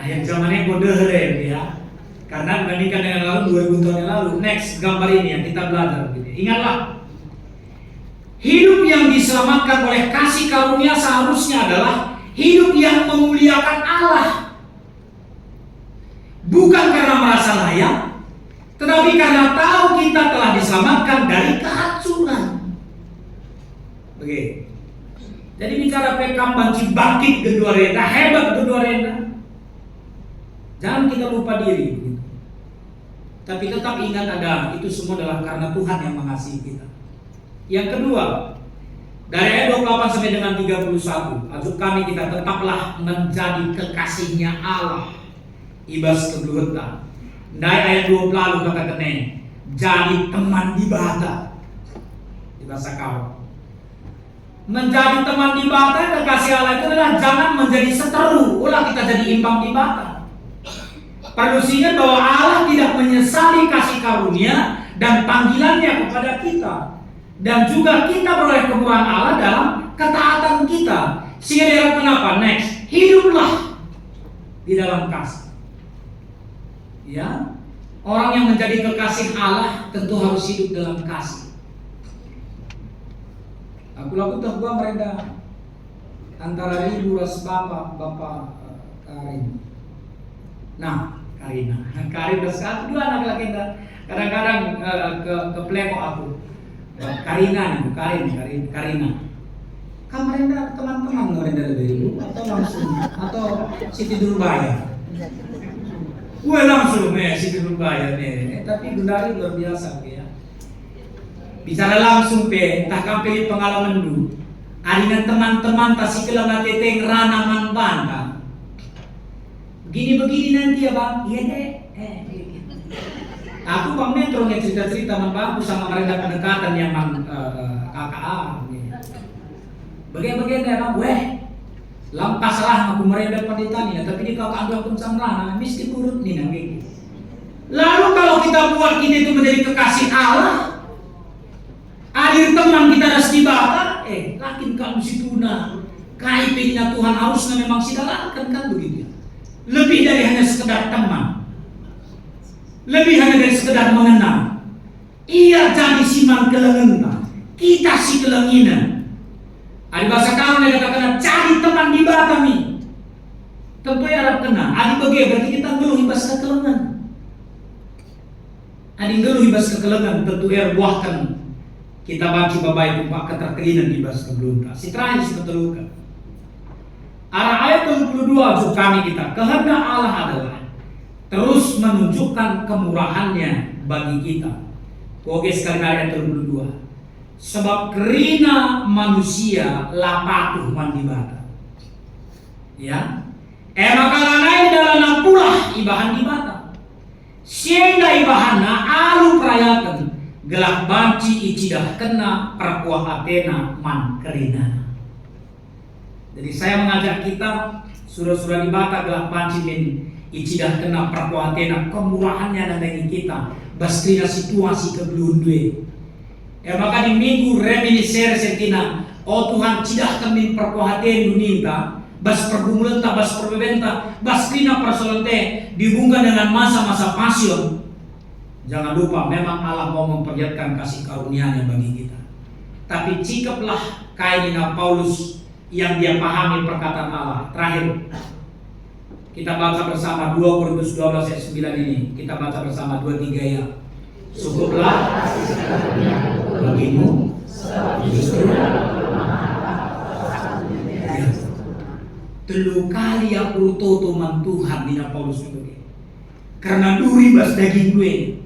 Speaker 3: Akhir zamannya bonder ya. Karena dibandingkan dengan lalu 2000 tahun yang lalu. Next gambar ini yang kita belajar. Ingatlah, hidup yang diselamatkan oleh kasih karunia seharusnya adalah hidup yang memuliakan Allah. Bukan karena merasa layak, tetapi karena tahu kita telah diselamatkan dari kehancuran. Oke. Jadi bicara pekam banci bangkit kedua renda, hebat kedua renda. Jangan kita lupa diri. Tapi tetap ingat itu semua adalah karena Tuhan yang mengasihi kita. Yang kedua, dari ayat 28 sampai dengan 31, ajuk kami kita tetaplah menjadi kekasihnya Allah. Ibas kebelutan. Dari ayat 20 lalu kata kene, jadi teman di bata. Di bahasa kau. Menjadi teman di bata, kekasih Allah itu adalah jangan menjadi seteru. Ulah kita jadi imbang di bata. Perlu ingat bahwa Allah tidak menyesali kasih karunia dan panggilannya kepada kita. Dan juga kita beroleh kemurahan Allah dalam ketaatan kita. Sehingga diharapkan apa? Next, hiduplah di dalam kasih. Ya, orang yang menjadi kekasih Allah tentu harus hidup dalam kasih. Aku lakukan gua mereda antara ribu ras bapak Karin. Nah, Karin ras aku dua anak laki kadang-kadang ke pleko aku. Karina. Kamu merenda teman-teman merenda lebih dulu atau langsung atau Siti Nurbaya? Gue langsung Siti Nurbaya tapi Gundari luar biasa ya. Bicara langsung tak kampai pengalaman dulu. Arinan teman-teman tasik kelang teteng rana manbanta. Begini nanti ya bang, iya deh. Aku bang Metro cerita-cerita manbaku sama mereka pendekatan yang KKA. Bagian-bagian ya bang, lampas lah aku mereka pendetanya, tapi di kakak aku samrana, miskin urut nih nanti. Lalu kalau kita buat kita itu menjadi kekasih Allah, hadir teman kita harus dibakar, lakin kamu si tuna, KIP-nya Tuhan harusnya memang sidalakan kan begitu. Lebih dari hanya sekedar teman, lebih hanya dari sekedar mengenal. Ia jadi siman kelengena, kita si kelengina. Ada bahasa kamu yang katakan cari teman di batami. Tentu ya harap kena. Adi bagi berarti kita ngeluh hibas kekelengan. Adi ngeluh hibas kekelengan tentu ya buahkan. Kita baca babai kumpak keterkelinan hibas kebelunta. Si terakhir si ketelukan. Arah ayat 22 ajuk kami kita. Kehendak Allah adalah terus menunjukkan kemurahannya bagi kita. Oke sekali ayat 22. Sebab kerina manusia lapatuh mandibata. Ya. Maka lanai dalam pulah ibahan dibata. Sienda ibahana alu prayakan gelak banci icidah kena perkuah Athena man kerina. Jadi saya mengajak kita surah-surah dibata gelak banci min icidah kena perkuah Athena kemurahannya dan kita baskrina situasi kebelundue. Maka di minggu reminiscer sentina, oh Tuhan cidah kami perkuhatian duninta, bas pergumulan tak bas perbebenta, bas krina persolente dihubungkan dengan masa-masa pasion. Jangan lupa, memang Allah mau memperlihatkan kasih karunia-Nya bagi kita. Tapi cikaplah kainina Paulus yang dia pahami perkataan Allah. Terakhir, kita baca bersama 2 Korintus 12 ayat 9 ini. Kita baca bersama 2-3 ya. Cukuplah bagimu justru telu kali aku tutuman Tuhan dina Paulus itu karena duri bas daging gue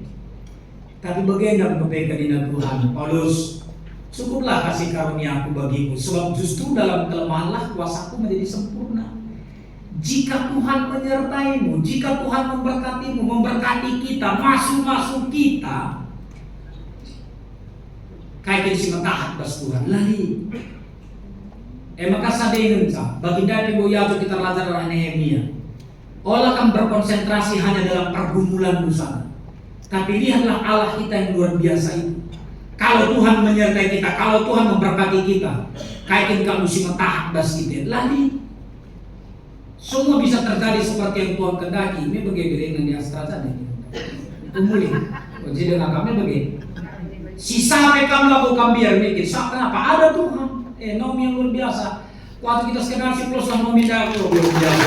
Speaker 3: tapi bagian berbeda dina Tuhan Paulus cukuplah kasih karunia aku bagimu sebab justru dalam kelemahanlah kuasaku menjadi sempurna. Jika Tuhan menyertaimu, jika Tuhan memberkatimu, memberkati kita, masuk kita, kayak si matahat bas Tuhan lari. Maka sadein sa, bagi dari boyajo kita belajar dari Nehemia. Allah akan berkonsentrasi hanya dalam pergumulan sana. Tapi lihatlah Allah kita yang luar biasa itu. Kalau Tuhan menyertai kita, kalau Tuhan memberkati kita, kayak kamu si matahat bas kita lari. Semua bisa terjadi seperti yang Tuhan kehendaki. Ini bagaimana dengan di Astra saja. Umuli. Jadi dengan kami bagaimana. Sisa kamu lakukan biar mikir. Kenapa? Ada Tuhan. Nomi yang luar biasa. Waktu kita sekarang si plus lah nomi dah luar biasa.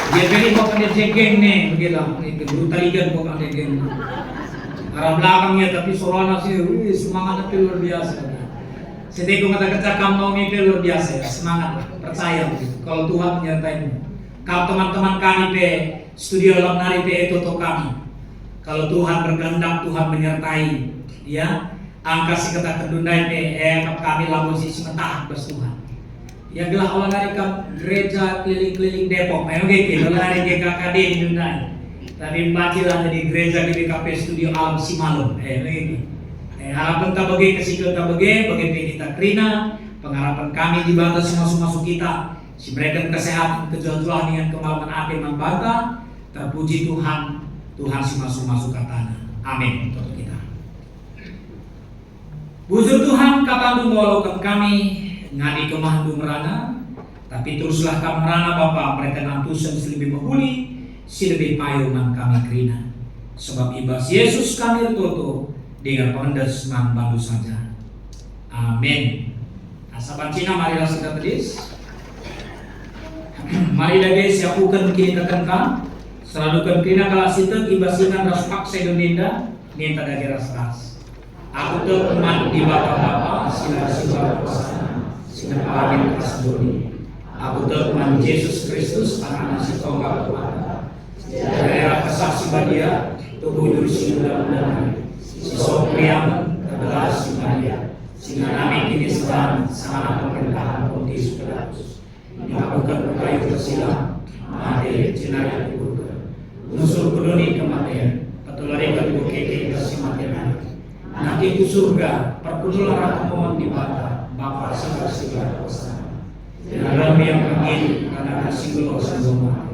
Speaker 3: Dia pilih kok ada jegeng nih, begitu. Itu brutaligan kok ada jegeng. Arah belakangnya tapi suaranya sih, semangatnya luar biasa. Setiap kata kecakam Naomi itu luar biasa ya, semangat, percaya begitu. Kalau Tuhan menyertaimu. Kalau teman-teman kami pe studio Lamnari pe itu kami. Kalau Tuhan berkehendak, Tuhan menyertai, ya. Angka si kata kedundai pe kami lamun si sementah bers Tuhan. Ya gelah olah dari gereja keliling-keliling Depok, memang gitu. Olah dari GKKD di Dundai. Tadi bacilah di gereja di BKP Studio Alam Simalung, begitu. Harapan kabage kesikil kabage, bagi kita Krina, pengharapan kami di batas masuk kita. Si berikan kesehatan, kejujuran dengan kemalaman akhir membata. Terpuji Tuhan, Tuhan si masuk ke tanah. Amin untuk kita. Bujur Tuhan kapandu mewalaupun kami ngadi kemahandu merana, tapi teruslah kami merana Bapa mereka nantusan lebih menghuli, si lebih payungan kami Krina. Sebab ibas Yesus kami toto dengan pengendas man bandu saja. Amin. Asaban Cina marilah kita tedis. Mari lagi siapukan kini terkenkan. Selalu kena kalau situ ibasinan ras paksa Indonesia minta dari ras. Aku tuh teman di bapak-bapak sila kuasa sila pawin kasbuni. Aku tuh teman Yesus Kristus anak si tongkat mata. Daerah kesaksi badia tubuh hidup si muda-muda. Si Sopriam adalah si Maria. Sehingga kami kini sedang sangat pemerintahan Pontius Pilatus. Melakukan kayu tersilam, mati jenayah dibuka. Nusur kudoni kematian, patulari katu keke tersimatian. Nanti ke surga, perkudulah mohon di bata, Bapa segala kuasa. Dalam yang begini, karena kasih lo semua.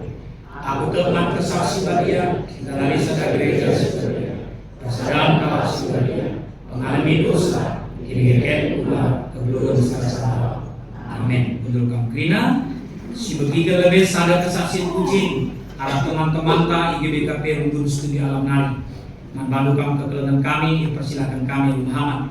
Speaker 3: Aku teman kesaksi badia, dari segala gereja sebenarnya. Kesadaran kasih badia, mengalami dosa, kini kekeluar kebelum salah. Amin. Untuk kamu Krina, si begitu lebih sadar kesaksian kucing. Arah teman-teman tak IGBKP Rundun Studi Alam Nari. Membantu kamu kekelengan kami, persilakan kami Muhammad.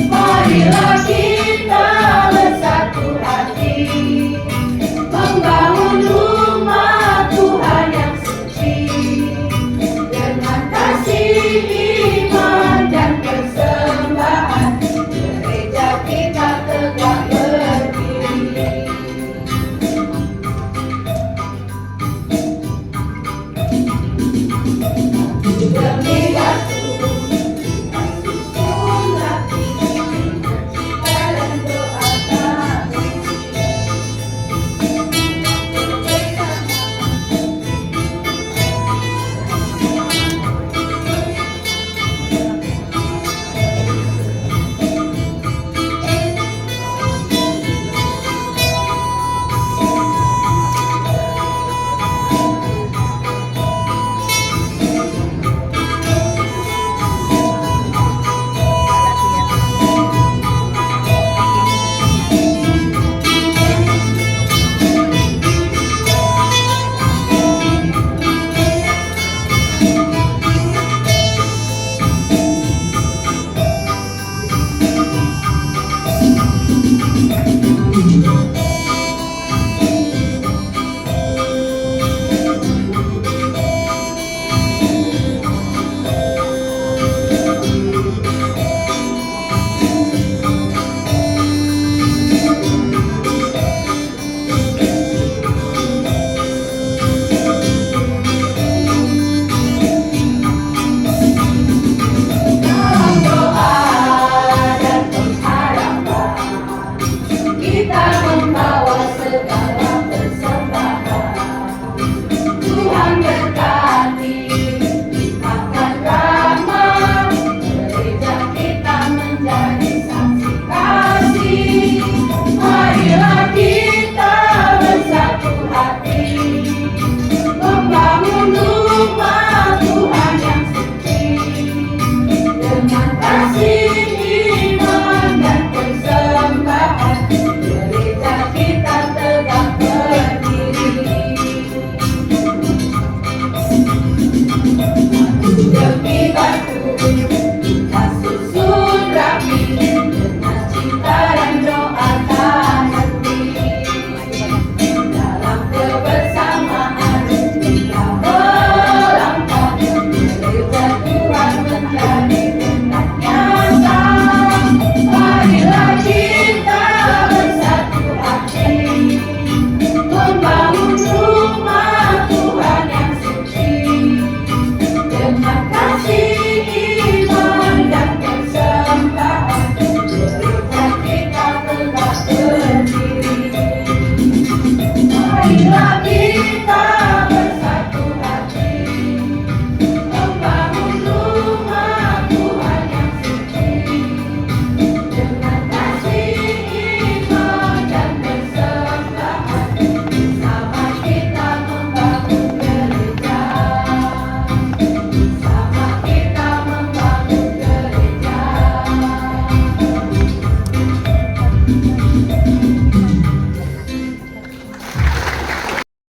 Speaker 7: marilah